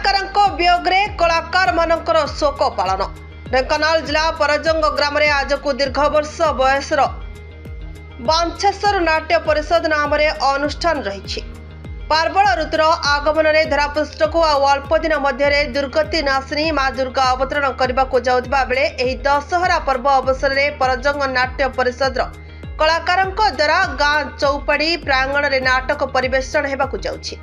कलाकार वियोगे कलाकार मानकर शोक पालन। ढेंकानाल जिला परजंग ग्राम आज को दीर्घ वर्ष बयसर बांछेश्वर नाट्य परिषद नाम अनुष्ठान रही। पार्वण ऋतुर आगमन में धरापृष्ठ को अल्प दिन मध्य दुर्गति नाशिनी माँ दुर्गा अवतरण करने को जाउथिबा बेले एही दशहरा पर्व अवसर में परजंग नाट्य परिषद कलाकार द्वारा गाँ चौपाड़ी प्रांगण में नाटक परिवेषण होगा जाउछि।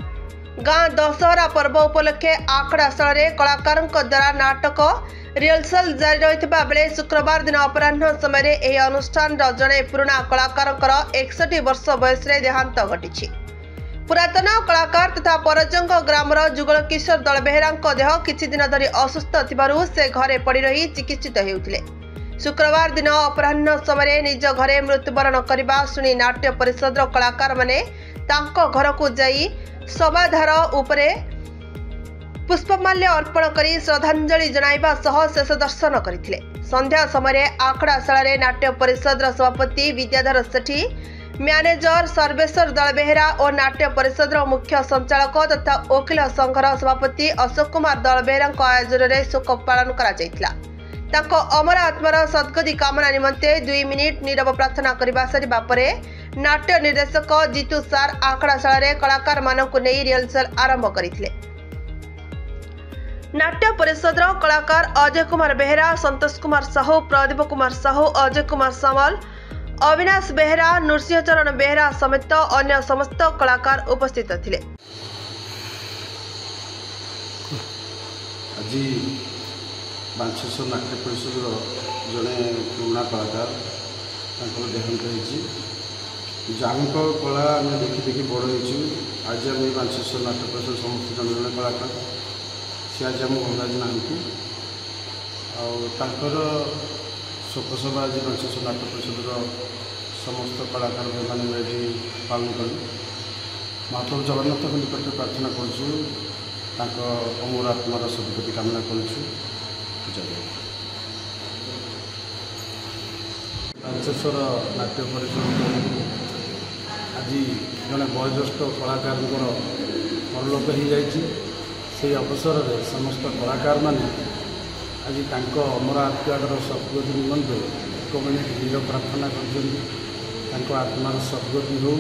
गाँ दशहरा पर्व उपलक्षे आखड़ाशाल कलाकार द्वारा नाटक रिहर्सल जारी रही बेले शुक्रवार दिन अपराह्न समय यह अनुष्ठान जड़े पुराना कलाकार 61 वर्ष बयस देहांत घटी। पुरातन कलाकार तथा परजंग ग्रामर जुगल किशोर दलबेहरा देह किछि दिन धरी असुस्थ थिबारु से घरे पड़ी रही चिकित्सित हेउथिले। शुक्रवार दिन अपराह्न समय निज घरे मृत्युवरण करने शुणी नाट्य परिषद कलाकार माने तांको घर को जाई सभाधार उपरे पुष्पमाल्य अर्पण करी श्रद्धांजलि जणाइबा सह शेष दर्शन करथिले। संध्या समय आखड़ाशाल नाट्य परिषद सभापति विद्याधर सेठी, मैनेजर सर्वेश्वर दलबेहरा और नाट्य परिषद मुख्य संचालक तथा वकील संघर सभापति अशोक कुमार दलबेहरा आयोजन में शोक पालन करा जायतिला। तांको अमर आत्मार सद्गति कामना निमंते 2 मिनिट नीरव प्रार्थना करबा सरिबा परे नाट्य निर्देशक जीतू सार आखड़ाशाल कलाकार मानकु नै रिहर्सल आरंभ करथिले। नाट्य परिषद कलाकार अजय कुमार बेहरा, संतोष कुमार साहू, प्रदीप कुमार साहू, अजय कुमार सामल, अविनाश बेहरा, नृसिंह चरण बेहरा समेत अन्य समस्त कलाकार उपस्थित थिले। आज बांछेश्वर नाट्य परिषद जड़े पुराना कलाकार देहांत हो कला आम देखी देखी बड़ हो। आज आम बांछेश्वर नाट्य परिषद समस्त जन जन कलाकार सी आज आम घर ना आर शोक सभा आज बांछेश्वर नाट्य परिषद समस्त कलाकार मैंने पालन कलु। महाप्रभु जगन्नाथ निकट प्रार्थना करुँ अमर आत्मार सद्गति कामना करुँ। बांछेश्वर नाट्य परिषद आज जड़े वयोज्येष्ठ कलाकार परलोक हो जाए अवसर में समस्त कलाकार माने आज अमर आत्मार सद्गति निमंते 1 मिनिट नीरव प्रार्थना कर आत्मार सद्गति हो।